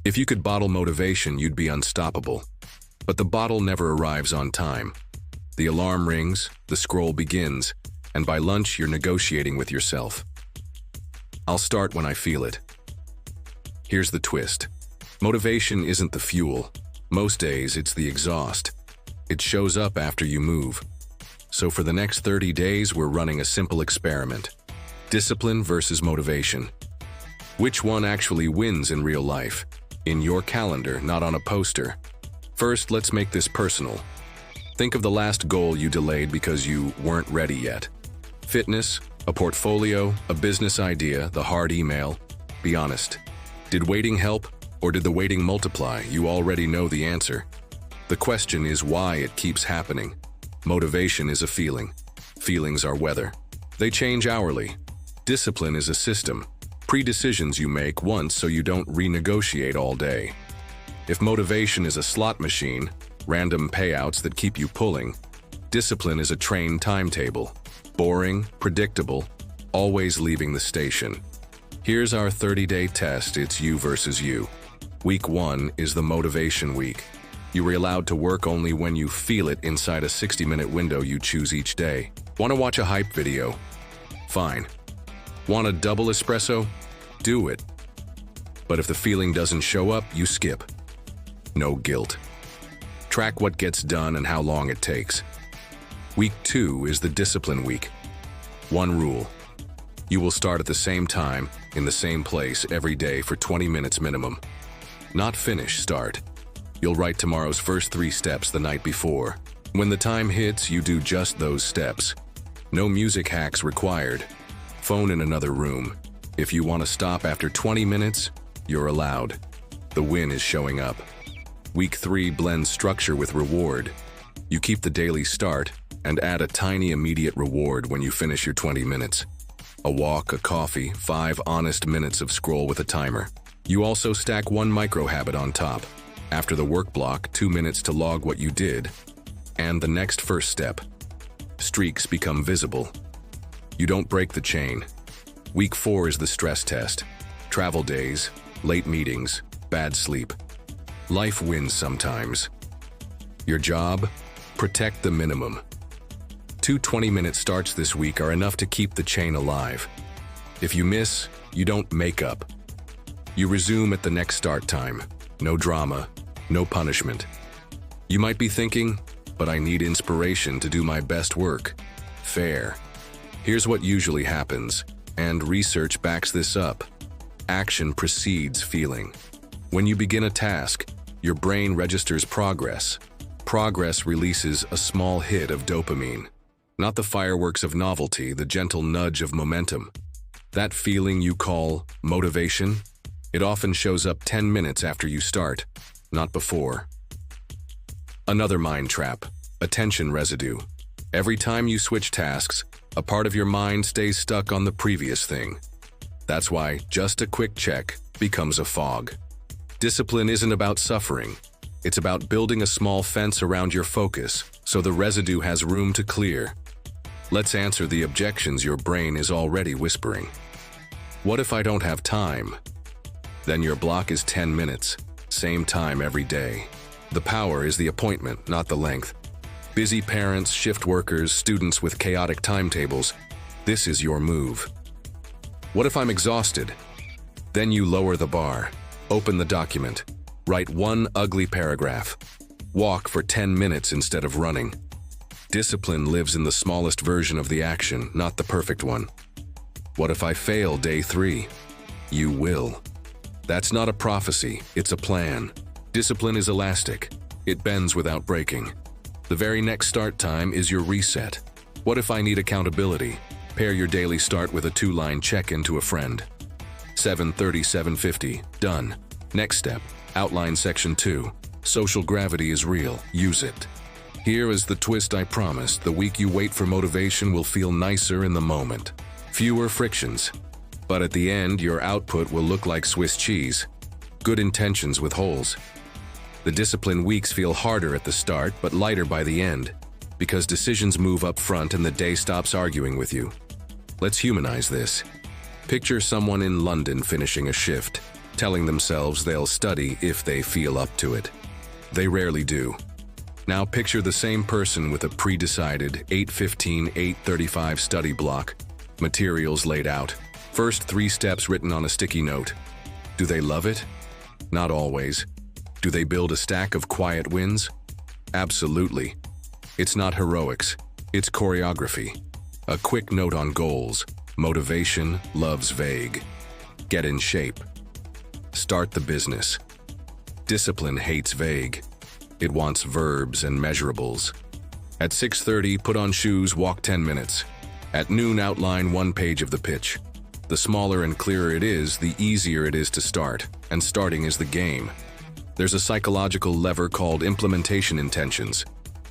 If you could bottle motivation, you'd be unstoppable. But the bottle never arrives on time. The alarm rings, the scroll begins, and by lunch you're negotiating with yourself. I'll start when I feel it. Here's the twist. Motivation isn't the fuel. Most days it's the exhaust. It shows up after you move. So for the next 30 days, we're running a simple experiment. Discipline versus motivation. Which one actually wins in real life? In your calendar, not on a poster. First, let's make this personal. Think of the last goal you delayed because you weren't ready yet. Fitness, a portfolio, a business idea, the hard email. Be honest. Did waiting help, or did the waiting multiply? You already know the answer. The question is why it keeps happening. Motivation is a feeling. Feelings are weather. They change hourly. Discipline is a system. Pre-decisions you make once so you don't renegotiate all day. If motivation is a slot machine, random payouts that keep you pulling, discipline is a train timetable. Boring, predictable, always leaving the station. Here's our 30-day test. It's you versus you. Week 1 is the motivation week. You are allowed to work only when you feel it inside a 60-minute window you choose each day. Want to watch a hype video? Fine. Want a double espresso? Do it. But if the feeling doesn't show up, you skip. No guilt. Track what gets done and how long it takes. Week 2 is the discipline week. One rule. You will start at the same time, in the same place, every day for 20 minutes minimum. Not finish, start. You'll write tomorrow's first 3 steps the night before. When the time hits, you do just those steps. No music hacks required. Phone in another room. If you want to stop after 20 minutes, you're allowed. The win is showing up. Week 3 blends structure with reward. You keep the daily start and add a tiny immediate reward when you finish your 20 minutes. A walk, a coffee, 5 honest minutes of scroll with a timer. You also stack 1 micro habit on top. After the work block, 2 minutes to log what you did. And the next first step. Streaks become visible. You don't break the chain. Week 4 is the stress test. Travel days, late meetings, bad sleep. Life wins sometimes. Your job? Protect the minimum. 2 20-minute starts this week are enough to keep the chain alive. If you miss, you don't make up. You resume at the next start time. No drama, no punishment. You might be thinking, but I need inspiration to do my best work. Fair. Here's what usually happens, and research backs this up. Action precedes feeling. When you begin a task, your brain registers progress. Progress releases a small hit of dopamine. Not the fireworks of novelty, the gentle nudge of momentum. That feeling you call motivation, it often shows up 10 minutes after you start, not before. Another mind trap, attention residue. Every time you switch tasks, a part of your mind stays stuck on the previous thing. That's why just a quick check becomes a fog. Discipline isn't about suffering. It's about building a small fence around your focus so the residue has room to clear. Let's answer the objections your brain is already whispering. What if I don't have time? Then your block is 10 minutes, same time every day. The power is the appointment, not the length. Busy parents, shift workers, students with chaotic timetables, this is your move. What if I'm exhausted? Then you lower the bar, open the document, write 1 ugly paragraph, walk for 10 minutes instead of running. Discipline lives in the smallest version of the action, not the perfect one. What if I fail day 3? You will. That's not a prophecy, it's a plan. Discipline is elastic. It bends without breaking. The very next start time is your reset. What if I need accountability? Pair your daily start with a 2-line check-in to a friend. 7:30, 7:50, done. Next step, outline section 2. Social gravity is real, use it. Here is the twist I promised. The week you wait for motivation will feel nicer in the moment. Fewer frictions. But at the end, your output will look like Swiss cheese. Good intentions with holes. The discipline weeks feel harder at the start, but lighter by the end, because decisions move up front and the day stops arguing with you. Let's humanize this. Picture someone in London finishing a shift. telling themselves they'll study if they feel up to it. They rarely do. Now picture the same person with a pre-decided 8:15, 8:35 study block, materials laid out, first 3 steps written on a sticky note. Do they love it? Not always. Do they build a stack of quiet wins? Absolutely. It's not heroics, it's choreography. A quick note on goals. Motivation loves vague. Get in shape. Start the business. Discipline hates vague. It wants verbs and measurables. At 6:30, put on shoes, walk 10 minutes. At noon, outline 1 page of the pitch. The smaller and clearer it is, the easier it is to start, and starting is the game. There's a psychological lever called implementation intentions.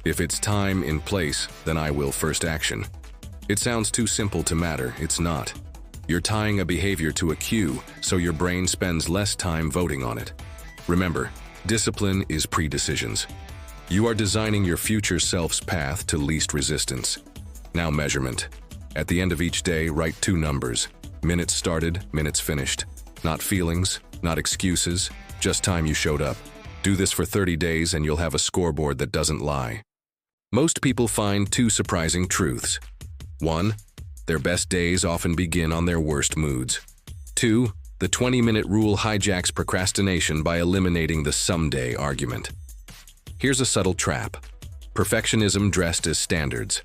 If it's time in place, then I will first action. It sounds too simple to matter, it's not. You're tying a behavior to a cue, so your brain spends less time voting on it. Remember, discipline is pre-decisions. You are designing your future self's path to least resistance. Now measurement. At the end of each day, write 2 numbers. Minutes started, minutes finished. Not feelings, not excuses, just time you showed up. Do this for 30 days and you'll have a scoreboard that doesn't lie. Most people find 2 surprising truths. 1. Their best days often begin on their worst moods. 2. The 20-minute rule hijacks procrastination by eliminating the someday argument. Here's a subtle trap. Perfectionism dressed as standards.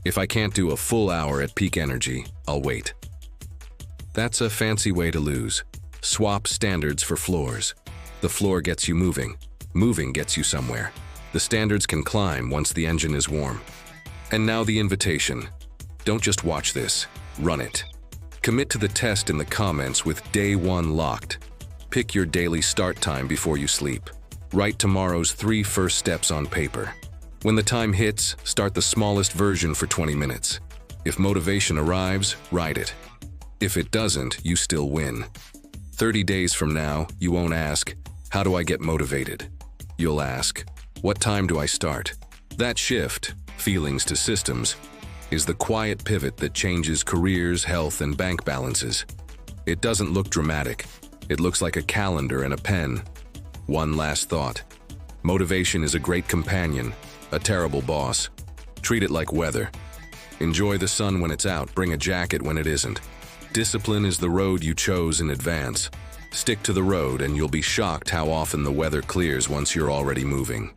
If I can't do a full hour at peak energy, I'll wait. That's a fancy way to lose. Swap standards for floors. The floor gets you moving. Moving gets you somewhere. The standards can climb once the engine is warm. And now the invitation. Don't just watch this, run it. Commit to the test in the comments with day 1 locked. Pick your daily start time before you sleep. Write tomorrow's 3 first steps on paper. When the time hits, start the smallest version for 20 minutes. If motivation arrives, write it. If it doesn't, you still win. 30 days from now, you won't ask, how do I get motivated? You'll ask, what time do I start? That shift, feelings to systems, is the quiet pivot that changes careers, health, and bank balances. It doesn't look dramatic. It looks like a calendar and a pen. One last thought. Motivation is a great companion, a terrible boss. Treat it like weather. Enjoy the sun when it's out, bring a jacket when it isn't. Discipline is the road you chose in advance. Stick to the road and you'll be shocked how often the weather clears once you're already moving.